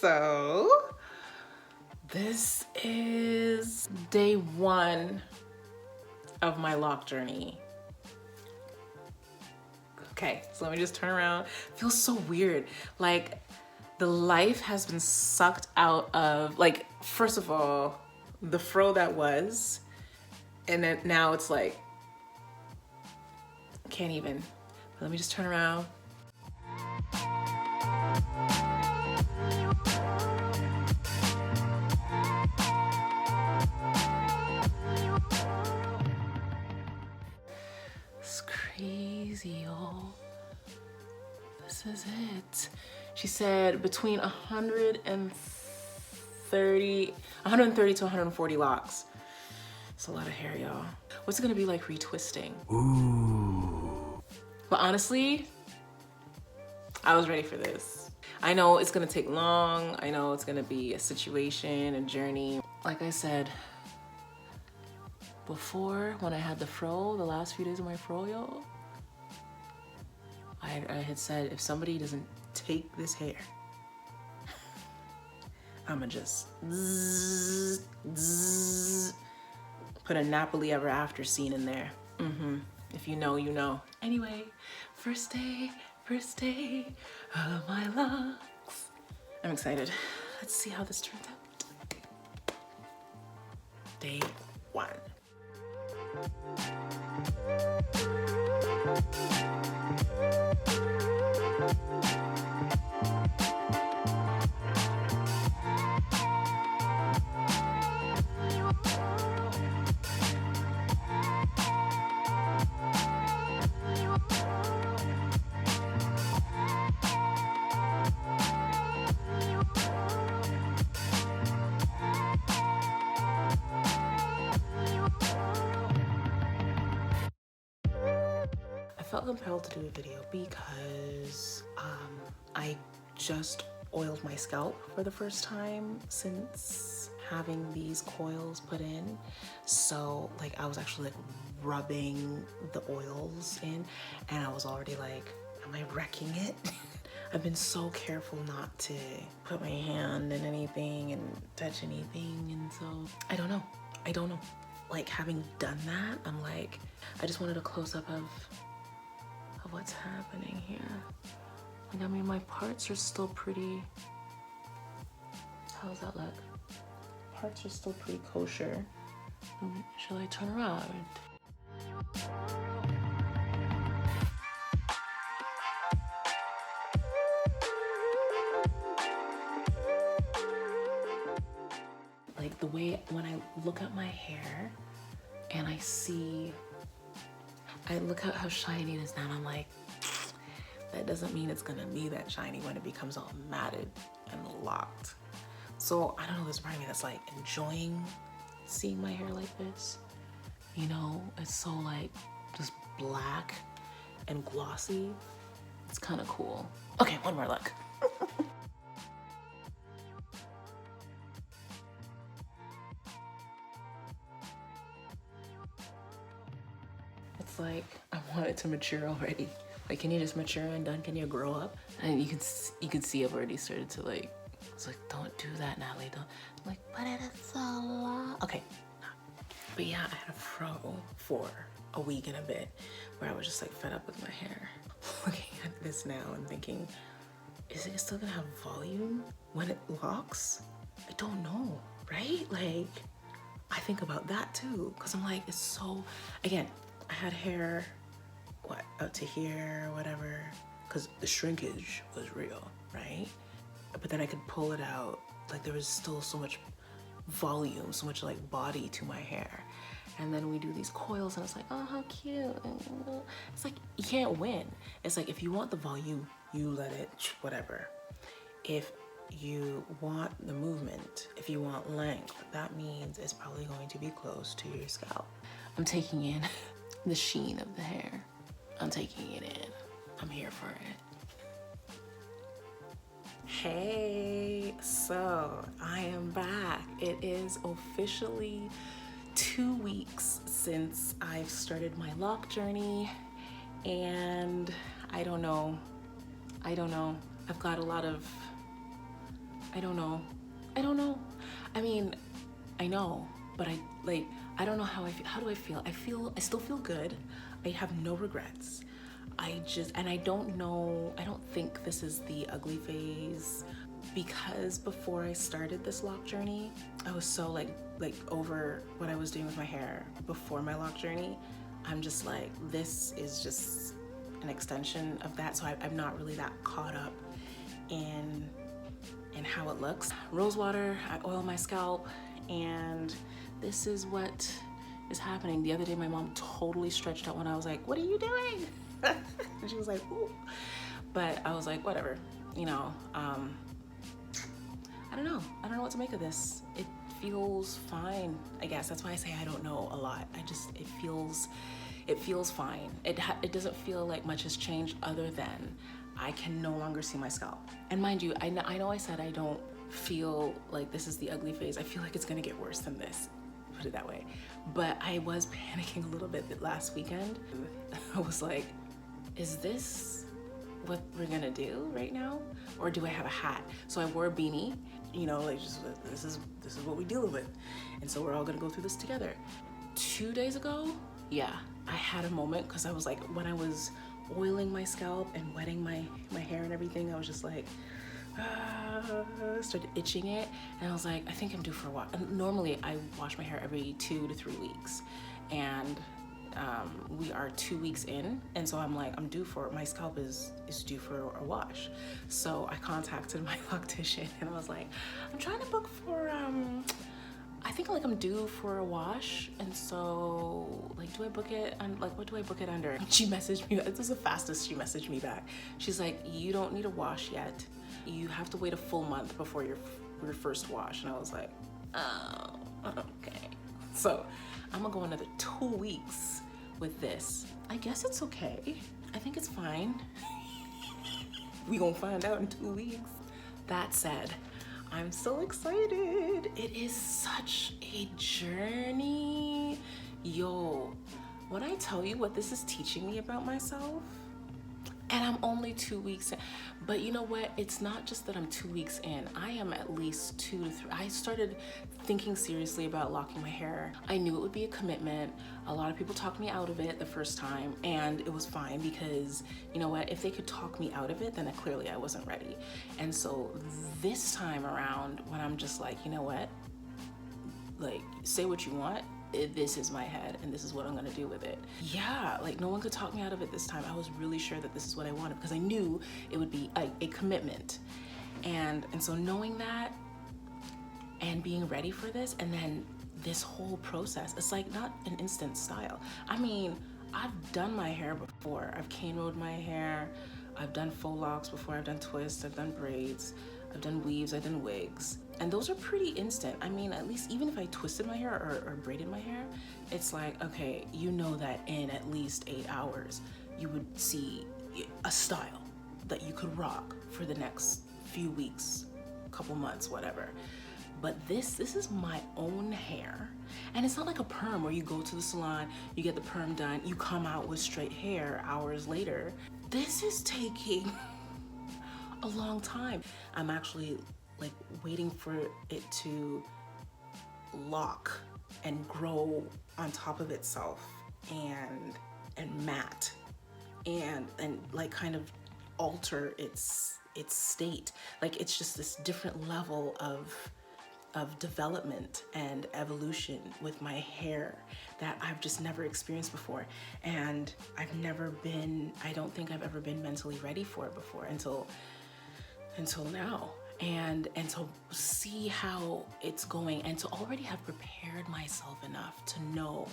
So this is day 1 of my lock journey. Okay, so let me just turn around. Feels so weird. Like the life has been sucked out of, like, first of all, the fro that was, and then now it's like, can't even. But let me just turn around. It's crazy, y'all. This is it. She said between 130 to 140 locks. It's a lot of hair, y'all. What's it gonna be like retwisting? Ooh. But honestly, I was ready for this. I know it's gonna take long. I know it's gonna be a situation, a journey. Like I said, before, when I had the fro, the last few days of my fro, y'all, I had said, if somebody doesn't take this hair, I'ma just zzz, zzz, put a Napoli Ever After scene in there. If you know, you know. Anyway, first day of my locks. I'm excited. Let's see how this turns out. Day 1. I felt compelled to do a video because I just oiled my scalp for the first time since having these coils put in. So like I was actually like rubbing the oils in, and I was already like, am I wrecking it? I've been so careful not to put my hand in anything and touch anything, and so I don't know. Like having done that, I'm like, I just wanted a close-up of what's happening here. Like, I mean, my parts are still pretty, how's that look? Parts are still pretty kosher. Shall I turn around? Like the way, when I look at my hair and I look at how shiny it is now, and I'm like, that doesn't mean it's gonna be that shiny when it becomes all matted and locked. So I don't know, there's part of me that's like enjoying seeing my hair like this. You know, it's so like just black and glossy. It's kind of cool. Okay, one more look. It's like, I want it to mature already. Like, can you just mature and done? Can you grow up? And you can see I've already started to like, it's like, don't do that, Natalie. Don't. I'm like, but it is so long. Okay. But yeah, I had a fro for a week and a bit where I was just like fed up with my hair. Looking at this now and thinking, is it still gonna have volume when it locks? I don't know, right? Like, I think about that too, because I'm like, it's so, again, I had hair, what, up to here or whatever, because the shrinkage was real, right? But then I could pull it out. Like there was still so much volume, so much like body to my hair. And then we do these coils and it's like, oh, how cute. It's like, you can't win. It's like, if you want the volume, you let it, whatever. If you want the movement, if you want length, that means it's probably going to be close to your scalp. I'm taking in the sheen of the hair. I'm taking it in. I'm here for it. Hey, so I am back. It is officially 2 weeks since I've started my lock journey, and I don't know. I've got a lot of I don't know. I don't know. I mean, I know, but I don't know how I feel. How do I feel? I still feel good. I have no regrets. And I don't know, I don't think this is the ugly phase, because before I started this lock journey, I was so like over what I was doing with my hair before my lock journey. I'm just like, this is just an extension of that. So I'm not really that caught up in how it looks. Rose water, I oil my scalp, and this is what is happening. The other day, my mom totally stretched out when I was like, "What are you doing?" And she was like, "Ooh," but I was like, whatever, you know. I don't know. I don't know what to make of this. It feels fine, I guess. That's why I say I don't know a lot. It feels fine. It doesn't feel like much has changed, other than I can no longer see my scalp. And mind you, I know I said I don't feel like this is the ugly phase. I feel like it's gonna get worse than this, put it that way. But I was panicking a little bit last weekend. I was like, is this what we're gonna do right now? Or do I have a hat? So I wore a beanie, you know, like, just, this is what we deal with. And so we're all gonna go through this together. 2 days ago, yeah, I had a moment, because I was like, when I was oiling my scalp and wetting my hair and everything, I was just like, started itching it, and I was like, I think I'm due for a wash. Normally I wash my hair every 2 to 3 weeks, and we are 2 weeks in, and so I'm like, my scalp is due for a wash. So I contacted my loctician, and I was like, I'm trying to book for I think like I'm due for a wash, and so like, do I book it, and like, what do I book it under? She messaged me, this was the fastest she messaged me back. She's like, you don't need a wash yet. You have to wait a full month before your first wash. And I was like, oh, okay. So I'm gonna go another 2 weeks with this. I guess it's okay. I think it's fine. We gonna find out in 2 weeks. That said, I'm so excited. It is such a journey. Yo, when I tell you what this is teaching me about myself, and I'm only 2 weeks in, but you know what? It's not just that I'm 2 weeks in. I am at least 2 to 3. I started thinking seriously about locking my hair. I knew it would be a commitment. A lot of people talked me out of it the first time, and it was fine, because you know what? If they could talk me out of it, then clearly I wasn't ready. And so this time around, when I'm just like, you know what? Like, say what you want. This is my head, and this is what I'm gonna do with it. Yeah, like, no one could talk me out of it this time. I was really sure that this is what I wanted, because I knew it would be a commitment. And so knowing that and being ready for this, and then this whole process, it's like not an instant style. I mean, I've done my hair before. I've cane rolled my hair. I've done faux locks before. I've done twists. I've done braids. I've done weaves. I've done wigs. And those are pretty instant. I mean, at least even if I twisted my hair or braided my hair, it's like, okay, you know that in at least 8 hours, you would see a style that you could rock for the next few weeks, couple months, whatever. But this is my own hair. And it's not like a perm where you go to the salon, you get the perm done, you come out with straight hair hours later. This is taking a long time. I'm actually like waiting for it to lock and grow on top of itself and mat and like kind of alter its state. Like, it's just this different level of development and evolution with my hair that I've just never experienced before. And I don't think I've ever been mentally ready for it before until now. And to see how it's going, and to already have prepared myself enough to know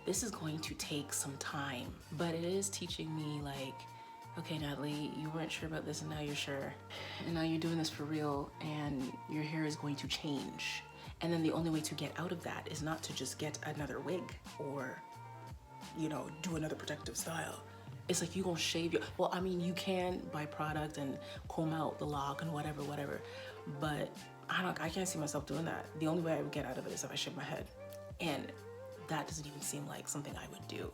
this is going to take some time. But it is teaching me, like, okay, Natalie, you weren't sure about this, and now you're sure. And now you're doing this for real, and your hair is going to change. And then the only way to get out of that is not to just get another wig or, you know, do another protective style. It's like, you gonna shave your, well, I mean, you can buy product and comb out the lock and whatever, but I can't see myself doing that. The only way I would get out of it is if I shave my head. And that doesn't even seem like something I would do.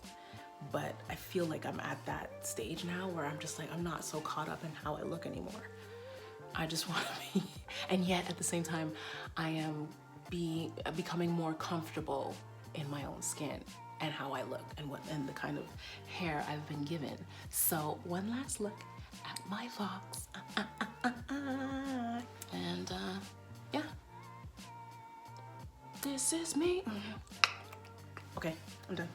But I feel like I'm at that stage now where I'm just like, I'm not so caught up in how I look anymore. I just want to be, and yet at the same time, I am becoming more comfortable in my own skin and how I look and the kind of hair I've been given. So one last look at my locks. And yeah, this is me. Okay, I'm done.